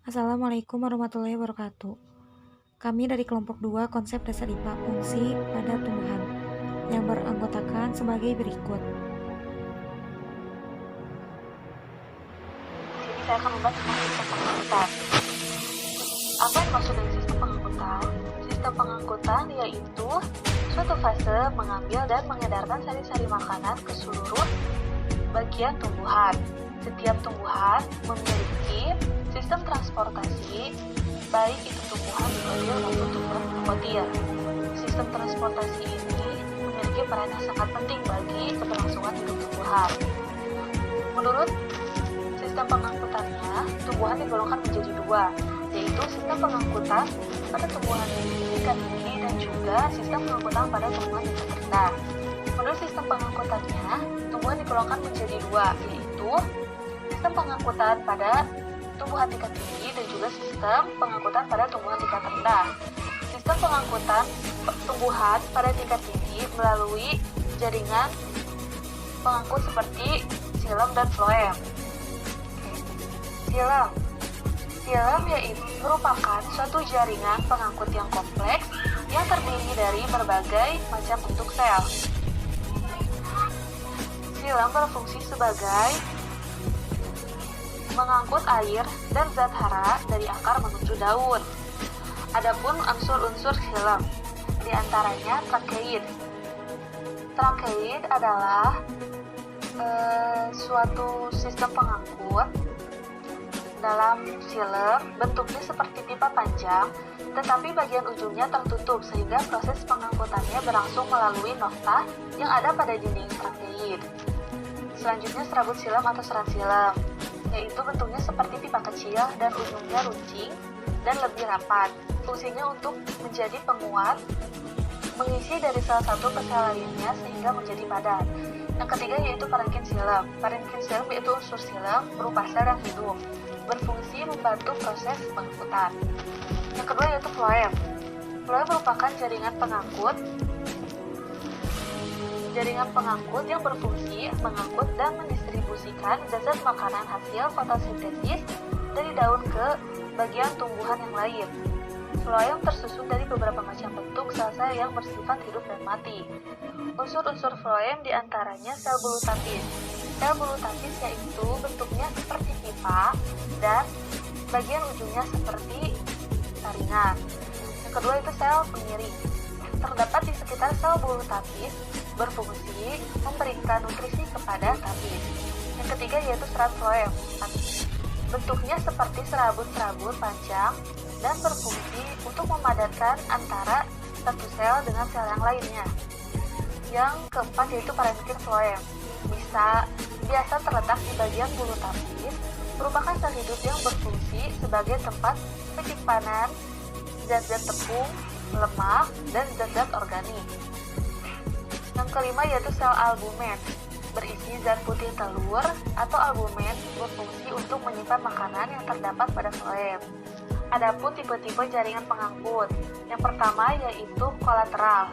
Assalamualaikum warahmatullahi wabarakatuh. Kami dari kelompok 2 konsep dasar IPA fungsi pada tumbuhan yang beranggotakan sebagai berikut. Jadi saya akan membahas tentang sistem pengangkutan. Apa yang dimaksud dengan sistem pengangkutan? Sistem pengangkutan yaitu suatu fase mengambil dan mengedarkan sari-sari makanan ke seluruh bagian tumbuhan. Setiap tumbuhan memiliki sistem transportasi, baik itu tumbuhan dikotil maupun tumbuhan monokotil. Sistem transportasi ini memiliki peran yang sangat penting bagi keberlangsungan hidup tumbuhan. Menurut sistem pengangkutannya, tumbuhan digolongkan menjadi dua, yaitu sistem pengangkutan pada tumbuhan tingkat tinggi dan juga sistem pengangkutan pada tumbuhan tingkat rendah. Menurut sistem pengangkutannya, tumbuhan digolongkan menjadi dua, yaitu sistem pengangkutan pada tumbuhan tingkat tinggi dan juga sistem pengangkutan pada tumbuhan tingkat rendah. Sistem pengangkutan tumbuhan pada tingkat tinggi melalui jaringan pengangkut seperti xilem dan floem. Xilem yaitu merupakan suatu jaringan pengangkut yang kompleks yang terdiri dari berbagai macam bentuk sel. Xilem berfungsi sebagai mengangkut air dan zat hara dari akar menuju daun. Adapun unsur-unsur xilem, di antaranya trakeid. Trakeid adalah suatu sistem pengangkut dalam xilem, bentuknya seperti pipa panjang, tetapi bagian ujungnya tertutup sehingga proses pengangkutannya berlangsung melalui noktah yang ada pada dinding trakeid. Selanjutnya serabut xilem atau serat xilem, yaitu bentuknya seperti pipa kecil dan ujungnya runcing dan lebih rapat. Fungsinya untuk menjadi penguat, mengisi dari salah satu ke sel lainnya sehingga menjadi padat. Yang ketiga yaitu parenkim xilem. Parenkim xilem yaitu unsur xilem berupa sel yang hidup, berfungsi membantu proses pengangkutan. Yang kedua yaitu floem. Floem merupakan jaringan pengangkut yang berfungsi mengangkut dan mendistribusikan zat-zat makanan hasil fotosintesis dari daun ke bagian tumbuhan yang lain. Floem tersusun dari beberapa macam bentuk sel-sel yang bersifat hidup dan mati. Unsur-unsur floem diantaranya sel bulu tapis. Sel bulu tapis yaitu bentuknya seperti pipa dan bagian ujungnya seperti saringan. Yang kedua itu sel pengiring. Terdapat di sekitar sel bulu tapis, berfungsi memberikan nutrisi kepada tapis. Yang ketiga yaitu serat floem. Bentuknya seperti serabut-serabut panjang dan berfungsi untuk memadatkan antara satu sel dengan sel yang lainnya. Yang keempat yaitu parenkim floem. Biasa terletak di bagian bulu tapis, merupakan sel hidup yang berfungsi sebagai tempat penyimpanan zat-zat tepung, lemak, dan zat-zat organik. Yang kelima yaitu sel albumen, berisi zat putih telur atau albumen, berfungsi untuk menyimpan makanan yang terdapat pada floem. Adapun tipe-tipe jaringan pengangkut, yang pertama yaitu kolateral.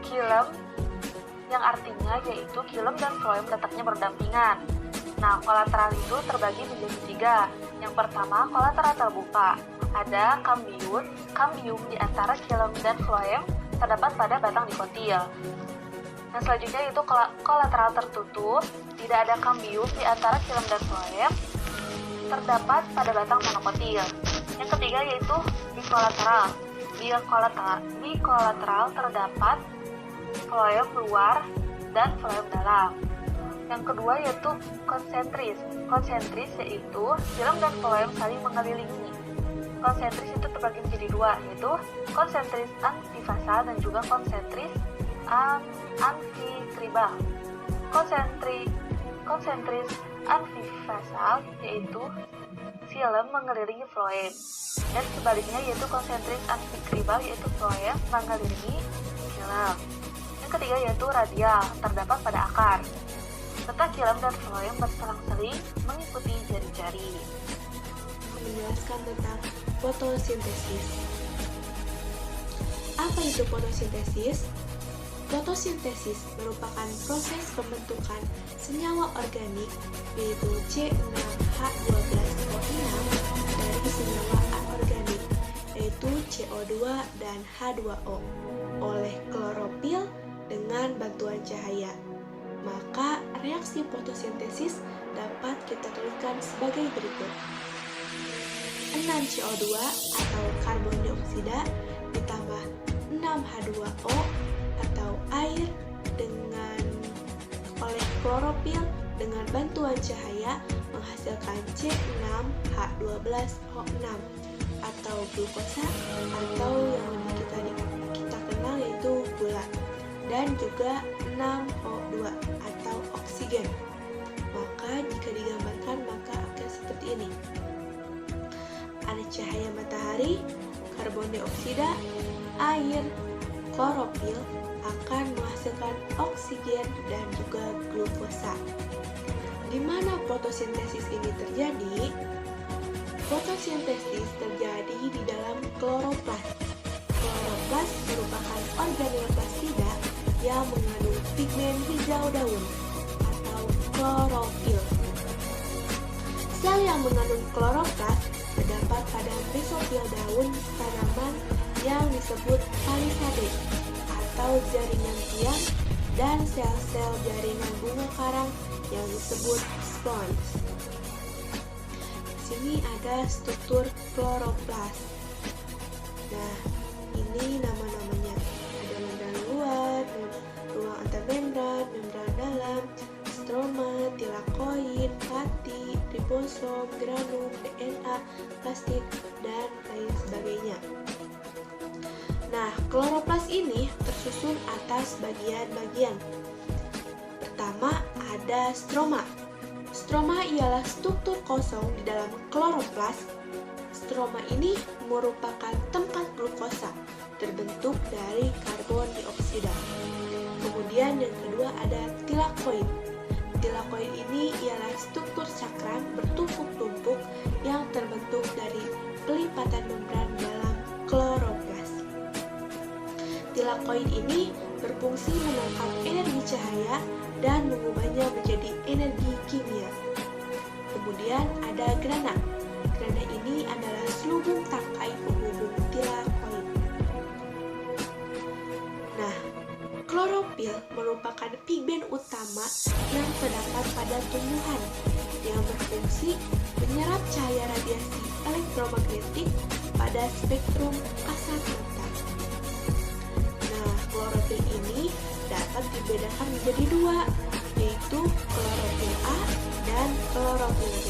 Xilem, yang artinya yaitu xilem dan floem letaknya berdampingan. Nah, kolateral itu terbagi menjadi tiga. Yang pertama, kolateral terbuka. Ada kambium di antara xilem dan floem terdapat pada batang dikotil. Yang selanjutnya yaitu kolateral tertutup. Tidak ada kambium di antara xilem dan floem terdapat pada batang monokotil. Yang ketiga yaitu bikolateral. Bikolateral terdapat floem luar dan floem dalam. Yang kedua yaitu konsentris. Konsentris yaitu xilem dan floem saling mengelilingi. Konsentris itu terbagi menjadi dua, yaitu konsentris antifasal dan juga konsentris amfikribal. Konsentris antifasal yaitu xilem mengelilingi floem, dan sebaliknya yaitu konsentris amfikribal yaitu floem mengelilingi xilem. Yang ketiga yaitu radial, terdapat pada akar. Letak xilem dan floem berselang-seling mengikuti jari-jari. Menjelaskan tentang fotosintesis. Apa itu fotosintesis? Fotosintesis merupakan proses pembentukan senyawa organik yaitu C6H12O6 dan dan H2O oleh klorofil dengan bantuan cahaya. Maka reaksi fotosintesis dapat kita tuliskan sebagai berikut. 6 CO2 atau karbon dioksida ditambah 6 H2O atau air dengan oleh klorofil dengan bantuan cahaya menghasilkan C6H12O6 atau glukosa atau yang kita kenal yaitu gula, dan juga 6O2 atau oksigen. Maka jika digambarkan maka akan seperti ini. Ada cahaya matahari, karbon dioksida, air, klorofil akan menghasilkan oksigen dan juga glukosa. Di mana fotosintesis ini terjadi? Fotosintesis terjadi di dalam kloroplas. Kloroplas merupakan organel plasida yang mengandung pigmen hijau daun atau klorofil. Sel yang mengandung kloroplas terdapat pada mesofil daun tanaman yang disebut palisade atau jaringan tiang, dan sel-sel jaringan bunga karang yang disebut spons. Di sini ada struktur kloroplas. Nah, ini nama-namanya. Ada membran luar, ruang antarmembran, membran dalam, stroma, tilakoid, hati, ribosom, granum, DNA, plastik, dan lain sebagainya. Nah, kloroplas ini tersusun atas bagian-bagian. Pertama, ada stroma. Stroma ialah struktur kosong di dalam kloroplas. Stroma ini merupakan tempat glukosa terbentuk dari karbon dioksida. Kemudian yang kedua ada tilakoid. Tilakoid ini ialah struktur cakram bertumpuk-tumpuk yang terbentuk dari pelipatan membran dalam kloroplas. Tilakoid ini berfungsi menangkap energi cahaya dan mengubahnya menjadi energi kimia. Kemudian ada grana. Grana ini adalah selubung tangkai penghubung tilakoid. Nah, klorofil merupakan pigmen utama yang terdapat pada tumbuhan yang berfungsi menyerap cahaya radiasi elektromagnetik pada spektrum kasat mata. Nah, klorofil ini dapat dibedakan menjadi dua, yaitu klorofil A dan klorofil B.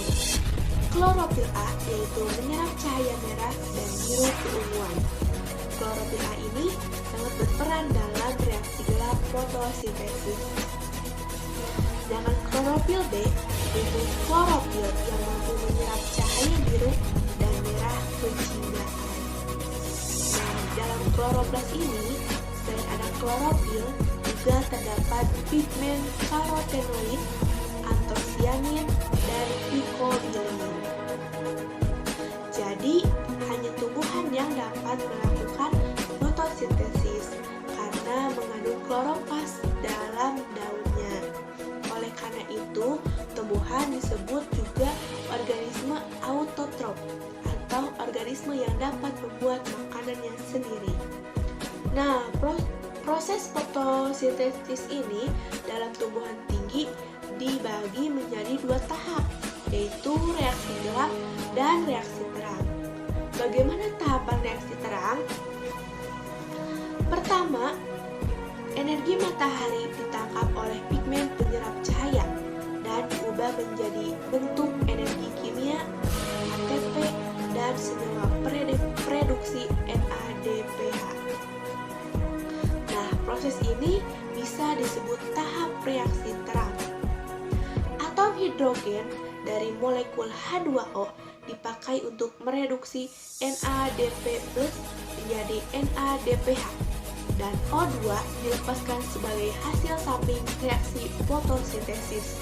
Klorofil A yaitu menyerap cahaya merah dan biru keunguan. Klorofil A ini sangat berperan dalam reaksi gelap fotosintesis. Sedangkan klorofil B yaitu klorofil yang mampu menyerap cahaya biru dan merah pencitraan. Nah, dalam kloroplas ini selain ada klorofil juga terdapat pigmen karotenoid, antosianin, dan picobilin. Jadi, hanya tumbuhan yang dapat melakukan fotosintesis karena mengandung kloroplas dalam daunnya. Oleh karena itu, tumbuhan disebut juga organisme autotrof atau organisme yang dapat membuat makanannya sendiri. Nah, proses fotosintesis ini dalam tumbuhan tinggi dibagi menjadi dua tahap, yaitu reaksi gelap dan reaksi terang. Bagaimana tahapan reaksi terang? Pertama, energi matahari ditangkap oleh pigmen penyerap cahaya dan diubah menjadi bentuk energi kimia ATP dan senyawa reduksi NADPH. Nah, proses ini bisa disebut tahap reaksi terang. Atom hidrogen dari molekul H2O dipakai untuk mereduksi NADP+ menjadi NADPH, dan O2 dilepaskan sebagai hasil samping reaksi fotosintesis.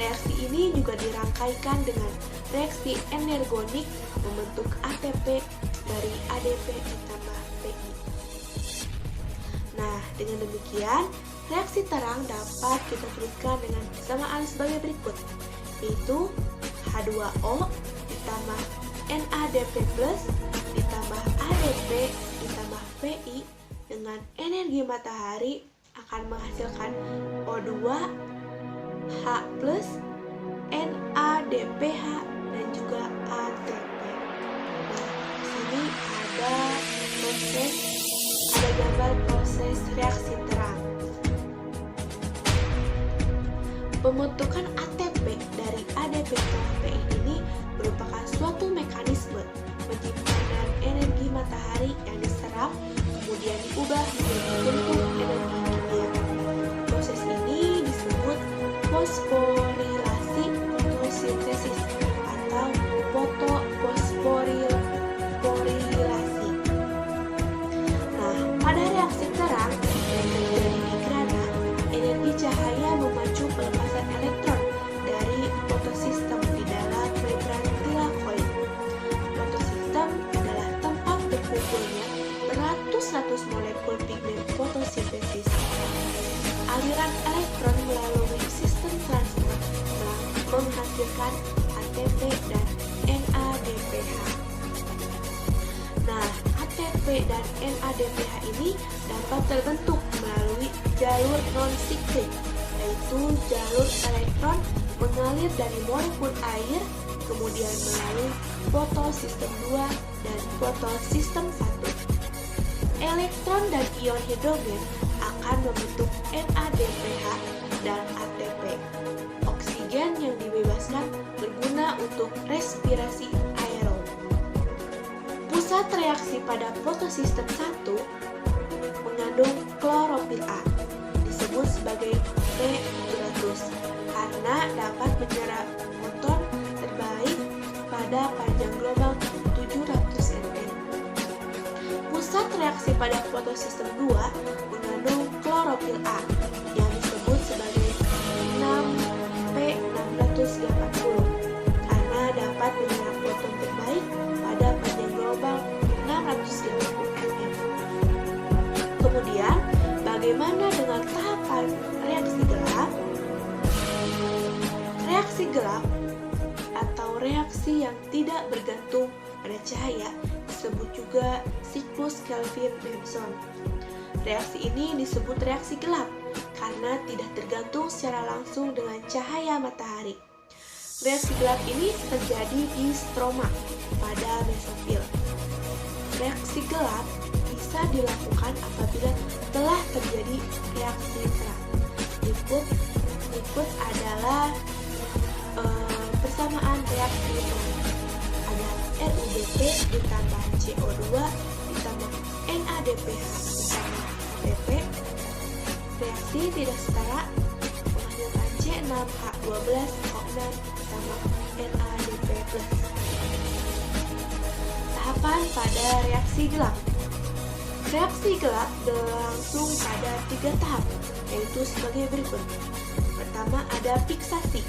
Reaksi ini juga dirangkaikan dengan reaksi energonik membentuk ATP dari ADP ditambah PI. Nah, dengan demikian, reaksi terang dapat kita tuliskan dengan persamaan sebagai berikut, yaitu H2O ditambah NADP+ ditambah ditambah ADP ditambah PI dengan energi matahari akan menghasilkan O2, H+, NADPH, dan juga ATP. Nah, di sini ada gambar proses reaksi terang. Pembentukan ATP dari ADP ditambah PI ini merupakan suatu mekanisme penciptaan energi matahari yang diserap kemudian diubah menjadi bentuk energi kimia. Proses ini disebut fosforilasi fotosintesis atau fosforilasi. Nah, pada reaksi terang yang terjadi di grana, energi cahaya memacu pelepasan elektron dari fotosistem di dalam membran tilakoid. Fotosistem adalah tempat berkumpulnya beratus-ratus molekul pigmen fotosintesis. Aliran elektron melalui sistem transport menghasilkan ATP dan NADPH. Nah, ATP dan NADPH ini dapat terbentuk melalui jalur non-siklik, yaitu jalur elektron mengalir dari molekul air kemudian melalui fotosistem 2 dan fotosistem 1. Elektron dan ion hidrogen akan membentuk NADPH dan ATP. Oksigen yang dibebaskan berguna untuk respirasi aerob. Pusat reaksi pada fotosistem 1 mengandung klorofil A, disebut sebagai P700 karena dapat menyerap foton terbaik pada panjang gelombang 700 nm. Pusat reaksi pada fotosistem 2 mengandung klorofil A yang disebut sebagai 6P680 karena dapat menyerap foton terbaik pada panjang gelombang 680 nm. Kemudian, bagaimana dengan tahapan reaksi gelap? Reaksi gelap atau reaksi yang tidak bergantung pada cahaya disebut juga siklus Kelvin-Benson. Reaksi ini disebut reaksi gelap karena tidak tergantung secara langsung dengan cahaya matahari. Reaksi gelap ini terjadi di stroma pada mesofil. Reaksi gelap bisa dilakukan apabila telah terjadi reaksi terang. Berikut adalah persamaan reaksi terang. Ada RUBP ditambah CO2 ditambah NADPH ditambah ATP. Reaksi tidak setara menghasilkan C6H12O6 ditambah NADP+. Tahapan pada reaksi gelap. Reaksi gelap berlangsung pada 3 tahap, yaitu sebagai berikut. Pertama ada fiksasi.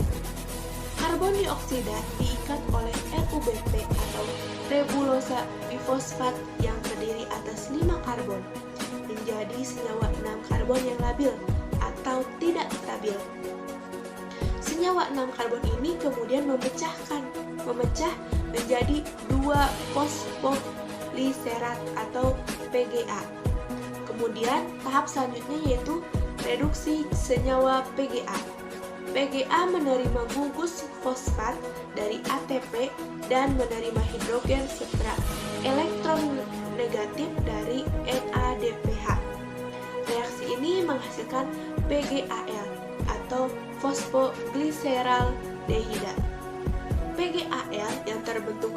Karbon dioksida diikat oleh RUBP atau rebulosa bifosfat yang terdiri atas 5 karbon menjadi senyawa 6 karbon yang labil atau tidak stabil. Senyawa 6 karbon ini kemudian memecah menjadi 2 fosfoglycerat atau PGA. Kemudian tahap selanjutnya yaitu reduksi senyawa PGA. PGA menerima gugus fosfat dari ATP dan menerima hidrogen serta elektron negatif dari NADPH. Reaksi ini menghasilkan PGAL atau fosfoglyceraldehida. PGAL yang terbentuk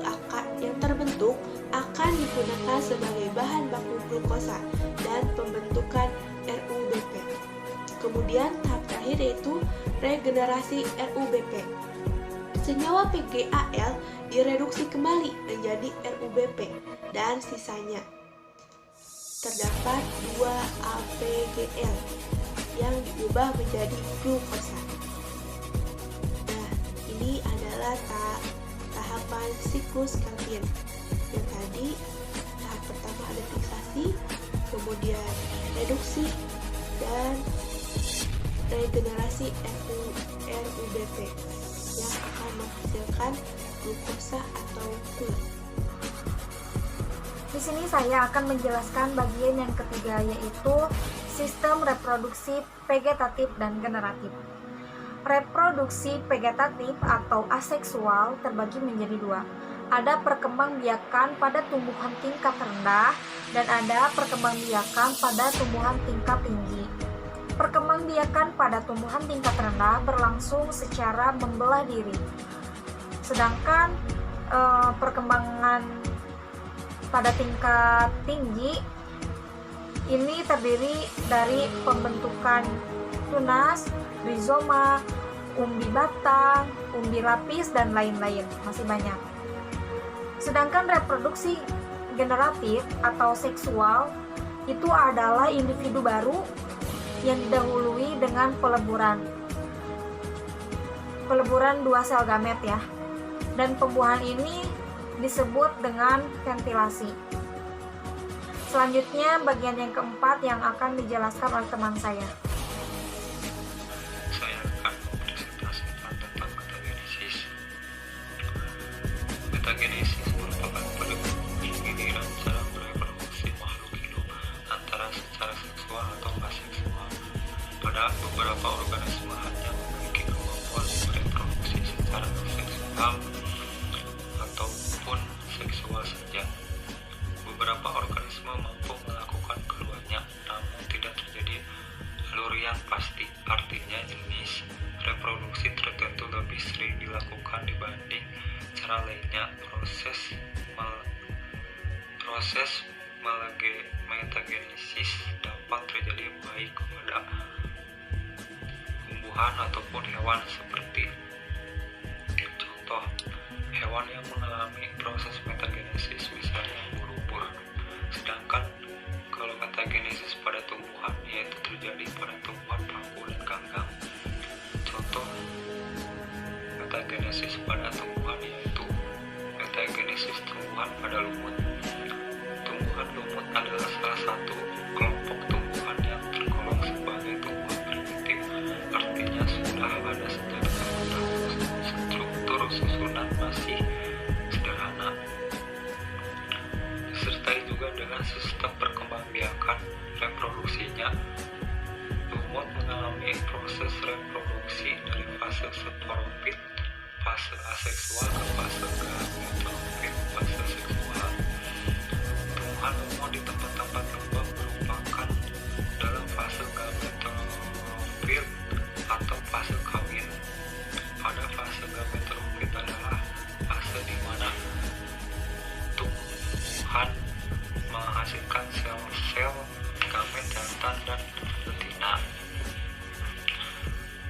akan digunakan sebagai bahan baku glukosa dan pembentukan RUBP. Kemudian tahap terakhir yaitu regenerasi RUBP. Senyawa PGAL direduksi kembali menjadi RUBP dan sisanya terdapat 2 APGL yang diubah menjadi glukosa. Nah, ini adalah tahapan siklus Kelvin. Yang tadi tahap pertama ada fiksasi, kemudian reduksi dan regenerasi RUBP yang akan menghasilkan glukosa atau gula. Di sini saya akan menjelaskan bagian yang ketiga, yaitu sistem reproduksi vegetatif dan generatif. Reproduksi vegetatif atau aseksual terbagi menjadi dua. Ada perkembangbiakan pada tumbuhan tingkat rendah dan ada perkembangbiakan pada tumbuhan tingkat tinggi. Perkembangbiakan pada tumbuhan tingkat rendah berlangsung secara membelah diri. Sedangkan perkembangan pada tingkat tinggi ini terdiri dari pembentukan tunas, rizoma, umbi batang, umbi lapis, dan lain-lain. Masih banyak. Sedangkan reproduksi generatif atau seksual itu adalah individu baru yang didahului dengan peleburan dua sel gamet ya. Dan pembuahan ini disebut dengan ventilasi. Selanjutnya bagian yang keempat yang akan dijelaskan oleh teman saya. Saya akan mempresentasikan tentang metagenesis. Metagenesis merupakan penggiliran cara bereproduksi makhluk hidup antara secara seksual atau aseksual. Pada beberapa organisme hanya memiliki kemampuan bereproduksi secara seksual ataupun seksual saja. Beberapa organisme mampu melakukan keduanya, namun tidak terjadi alur yang pasti. Artinya jenis reproduksi tertentu lebih sering dilakukan dibanding cara lainnya. Proses metagenesis dapat terjadi baik pada tumbuhan ataupun hewan seperti contoh hewan yang mengalami proses metagenesis, misalnya ubur-ubur. Sedangkan kalau metagenesis pada tumbuhan yaitu terjadi pada tumbuhan paku dan ganggang. Contoh metagenesis pada tumbuhan yaitu metagenesis tumbuhan pada lumut. Tumbuhan lumut adalah salah satu kelompok tumbuhan yang tergolong sebagai tumbuhan primitif. Artinya sudah ada sejak dahulu, struktur susunan masih sederhana. Disertai juga dengan sistem perkembangbiakan reproduksinya. Lumut mengalami proses reproduksi dari fase sporofit, fase aseksual ke fase gametofit, fase seksual. Tumbuhan lumut di tempat-tempat lembab merupakan dalam fase gametofit atau fase kawin. Pada fase gametofit adalah fase di mana tumbuhan menghasilkan sel-sel gamet jantan dan betina.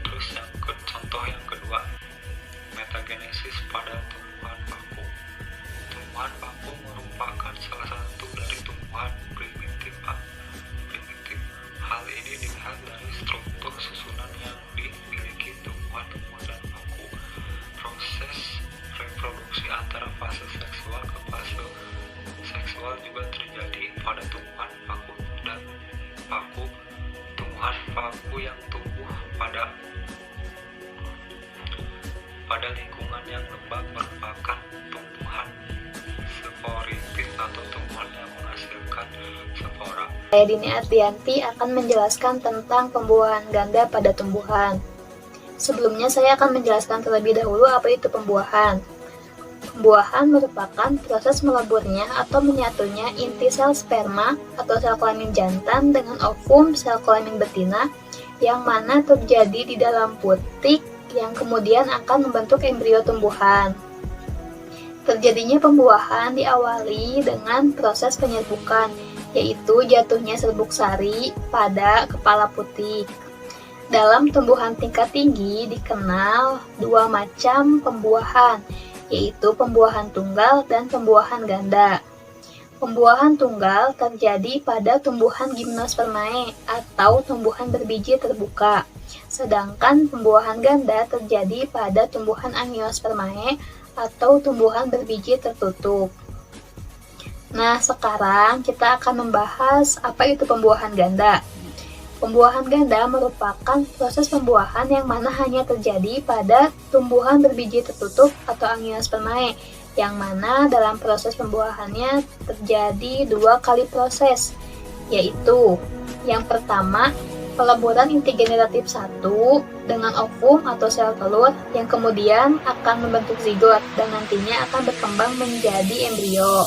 Terus contoh yang kedua, metagenesis pada tumbuhan paku. Tumbuhan paku merupakan salah satu dari tumbuhan primitif. Hal ini dilihat dari struktur susunan yang dimiliki tumbuhan-tumbuhan dan paku. Proses reproduksi antara fase seksual ke fase seksual juga terjadi pada tumbuhan paku dan paku. Tumbuhan paku yang tumbuh pada lingkungan yang lembab merupakan tumbuhan sporitit atau tumbuhan yang menghasilkan spora. Saya Dini Ardianti akan menjelaskan tentang pembuahan ganda pada tumbuhan. Sebelumnya saya akan menjelaskan terlebih dahulu apa itu pembuahan. Pembuahan merupakan proses meleburnya atau menyatunya inti sel sperma atau sel kelamin jantan dengan ovum sel kelamin betina yang mana terjadi di dalam putik yang kemudian akan membentuk embrio tumbuhan. Terjadinya pembuahan diawali dengan proses penyerbukan, yaitu jatuhnya serbuk sari pada kepala putik. Dalam tumbuhan tingkat tinggi dikenal dua macam pembuahan, yaitu pembuahan tunggal dan pembuahan ganda. Pembuahan tunggal terjadi pada tumbuhan gimnospermae atau tumbuhan berbiji terbuka, sedangkan pembuahan ganda terjadi pada tumbuhan angiospermae atau tumbuhan berbiji tertutup. Nah, sekarang kita akan membahas apa itu pembuahan ganda. Pembuahan ganda merupakan proses pembuahan yang mana hanya terjadi pada tumbuhan berbiji tertutup atau angiospermae, yang mana dalam proses pembuahannya terjadi 2 kali proses, yaitu yang pertama, peleburan inti generatif 1 dengan ovum atau sel telur yang kemudian akan membentuk zigot dan nantinya akan berkembang menjadi embrio.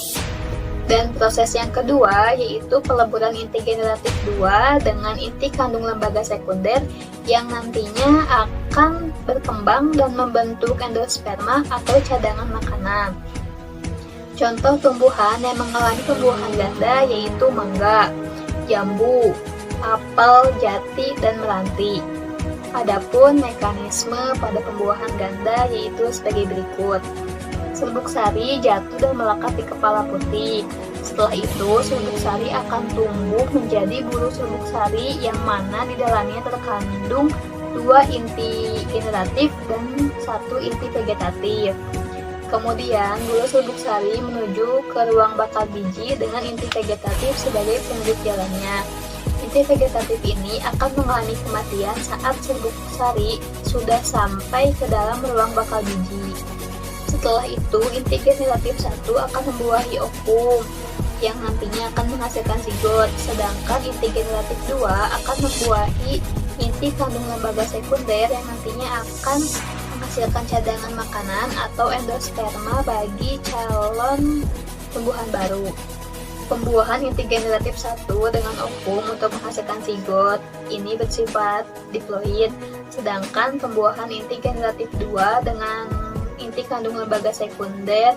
Dan proses yang kedua yaitu peleburan inti generatif 2 dengan inti kandung lembaga sekunder yang nantinya akan berkembang dan membentuk endosperma atau cadangan makanan. Contoh tumbuhan yang mengalami pembuahan ganda yaitu mangga, jambu, apel, jati, dan meranti. Adapun mekanisme pada pembuahan ganda yaitu sebagai berikut. Serbuk sari jatuh dan melekat di kepala putih. Setelah itu, serbuk sari akan tumbuh menjadi bulu serbuk sari yang mana di dalamnya terkandung 2 inti generatif dan 1 inti vegetatif. Kemudian, bulu serbuk sari menuju ke ruang bakal biji dengan inti vegetatif sebagai penunjuk jalannya. Inti vegetatif ini akan mengalami kematian saat serbuk sari sudah sampai ke dalam ruang bakal biji. Setelah itu, inti generatif 1 akan membuahi ovum yang nantinya akan menghasilkan zigot, sedangkan inti generatif 2 akan membuahi inti kandung lembaga sekunder yang nantinya akan menghasilkan cadangan makanan atau endosperma bagi calon tumbuhan baru. Pembuahan inti generatif 1 dengan ovum untuk menghasilkan zigot ini bersifat diploid, sedangkan pembuahan inti generatif 2 dengan inti kandung lembaga sekunder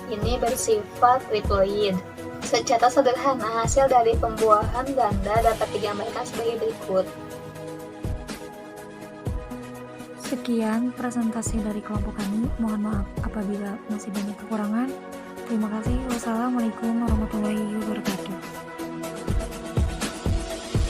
ini bersifat triploid. Secara sederhana, hasil dari pembuahan ganda dapat digambarkan sebagai berikut. Sekian presentasi dari kelompok kami. Mohon maaf apabila masih banyak kekurangan. Terima kasih. Wassalamualaikum warahmatullahi wabarakatuh.